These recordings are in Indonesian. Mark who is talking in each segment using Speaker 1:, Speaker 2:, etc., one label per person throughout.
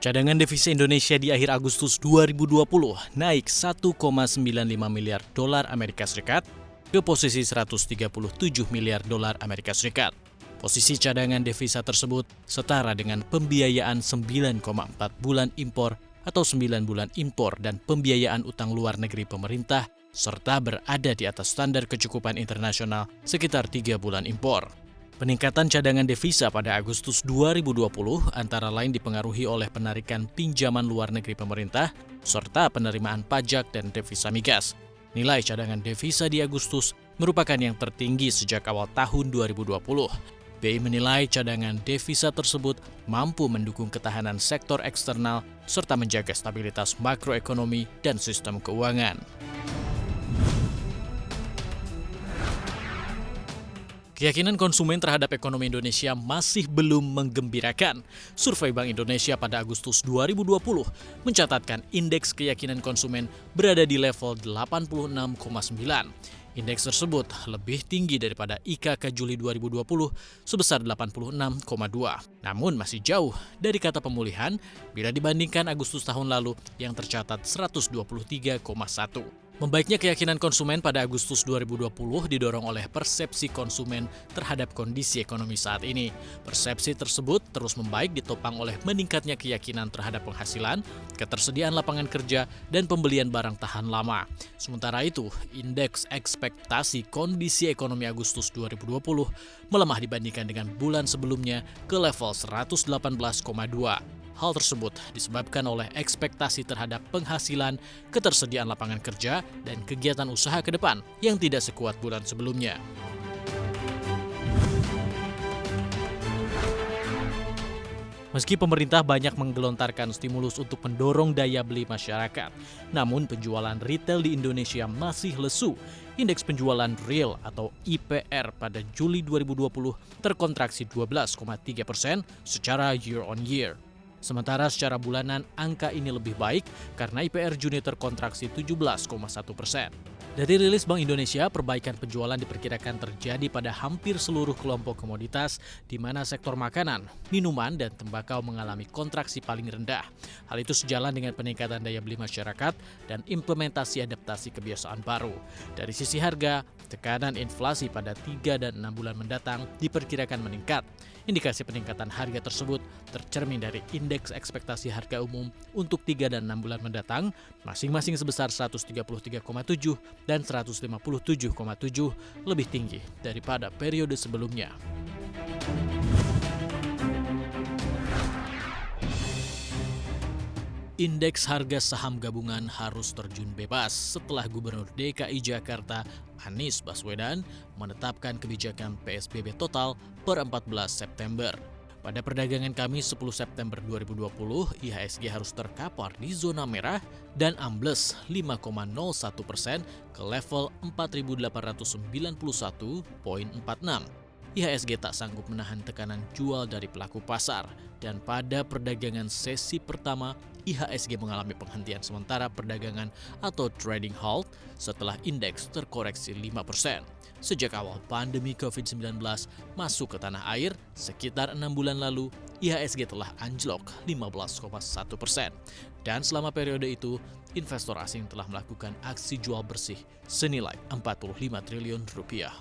Speaker 1: Cadangan devisa Indonesia di akhir Agustus 2020 naik 1,95 miliar dolar Amerika Serikat ke posisi 137 miliar dolar Amerika Serikat. Posisi cadangan devisa tersebut setara dengan pembiayaan 9,4 bulan impor atau 9 bulan impor dan pembiayaan utang luar negeri pemerintah serta berada di atas standar kecukupan internasional sekitar 3 bulan impor. Peningkatan cadangan devisa pada Agustus 2020 antara lain dipengaruhi oleh penarikan pinjaman luar negeri pemerintah serta penerimaan pajak dan devisa migas. Nilai cadangan devisa di Agustus merupakan yang tertinggi sejak awal tahun 2020. BI menilai cadangan devisa tersebut mampu mendukung ketahanan sektor eksternal serta menjaga stabilitas makroekonomi dan sistem keuangan. Keyakinan konsumen terhadap ekonomi Indonesia masih belum menggembirakan. Survei Bank Indonesia pada Agustus 2020 mencatatkan indeks keyakinan konsumen berada di level 86,9. Indeks tersebut lebih tinggi daripada IKK Juli 2020 sebesar 86,2. Namun masih jauh dari kata pemulihan bila dibandingkan Agustus tahun lalu yang tercatat 123,1. Membaiknya keyakinan konsumen pada Agustus 2020 didorong oleh persepsi konsumen terhadap kondisi ekonomi saat ini. Persepsi tersebut terus membaik ditopang oleh meningkatnya keyakinan terhadap penghasilan, ketersediaan lapangan kerja, dan pembelian barang tahan lama. Sementara itu, indeks ekspektasi kondisi ekonomi Agustus 2020 melemah dibandingkan dengan bulan sebelumnya ke level 118,2. Hal tersebut disebabkan oleh ekspektasi terhadap penghasilan, ketersediaan lapangan kerja, dan kegiatan usaha ke depan yang tidak sekuat bulan sebelumnya. Meski pemerintah banyak menggelontarkan stimulus untuk mendorong daya beli masyarakat, namun penjualan retail di Indonesia masih lesu. Indeks penjualan real atau IPR pada Juli 2020 terkontraksi 12,3% secara year on year. Sementara secara bulanan, angka ini lebih baik karena IPR Juni terkontraksi 17,1%. Dari rilis Bank Indonesia, perbaikan penjualan diperkirakan terjadi pada hampir seluruh kelompok komoditas, di mana sektor makanan, minuman, dan tembakau mengalami kontraksi paling rendah. Hal itu sejalan dengan peningkatan daya beli masyarakat dan implementasi adaptasi kebiasaan baru. Dari sisi harga, tekanan inflasi pada 3 dan 6 bulan mendatang diperkirakan meningkat. Indikasi peningkatan harga tersebut tercermin dari indeks ekspektasi harga umum untuk 3 dan 6 bulan mendatang, masing-masing sebesar 133,7 dan 157,7, lebih tinggi daripada periode sebelumnya. Indeks harga saham gabungan harus terjun bebas setelah Gubernur DKI Jakarta Anies Baswedan menetapkan kebijakan PSBB total per 14 September. Pada perdagangan Kamis 10 September 2020, IHSG harus terkapar di zona merah dan ambles 5,01% ke level 4.891,46. IHSG tak sanggup menahan tekanan jual dari pelaku pasar, dan pada perdagangan sesi pertama, IHSG mengalami penghentian sementara perdagangan atau trading halt setelah indeks terkoreksi 5%. Sejak awal pandemi COVID-19 masuk ke tanah air sekitar 6 bulan lalu, IHSG telah anjlok 15,1%. Dan selama periode itu, investor asing telah melakukan aksi jual bersih senilai 45 triliun rupiah.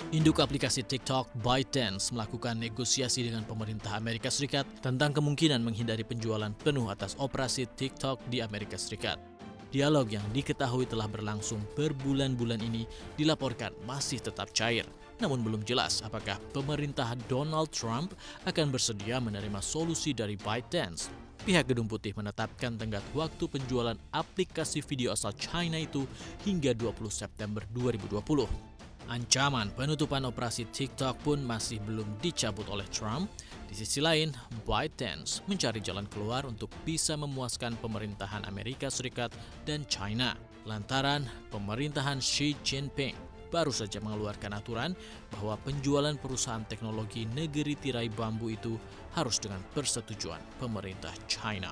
Speaker 1: Induk aplikasi TikTok, ByteDance melakukan negosiasi dengan pemerintah Amerika Serikat tentang kemungkinan menghindari penjualan penuh atas operasi TikTok di Amerika Serikat. Dialog yang diketahui telah berlangsung berbulan-bulan ini dilaporkan masih tetap cair, namun belum jelas apakah pemerintah Donald Trump akan bersedia menerima solusi dari ByteDance. Pihak Gedung Putih menetapkan tenggat waktu penjualan aplikasi video asal China itu hingga 20 September 2020. Ancaman penutupan operasi TikTok pun masih belum dicabut oleh Trump. Di sisi lain, ByteDance mencari jalan keluar untuk bisa memuaskan pemerintahan Amerika Serikat dan China. Lantaran pemerintahan Xi Jinping baru saja mengeluarkan aturan bahwa penjualan perusahaan teknologi negeri tirai bambu itu harus dengan persetujuan pemerintah China.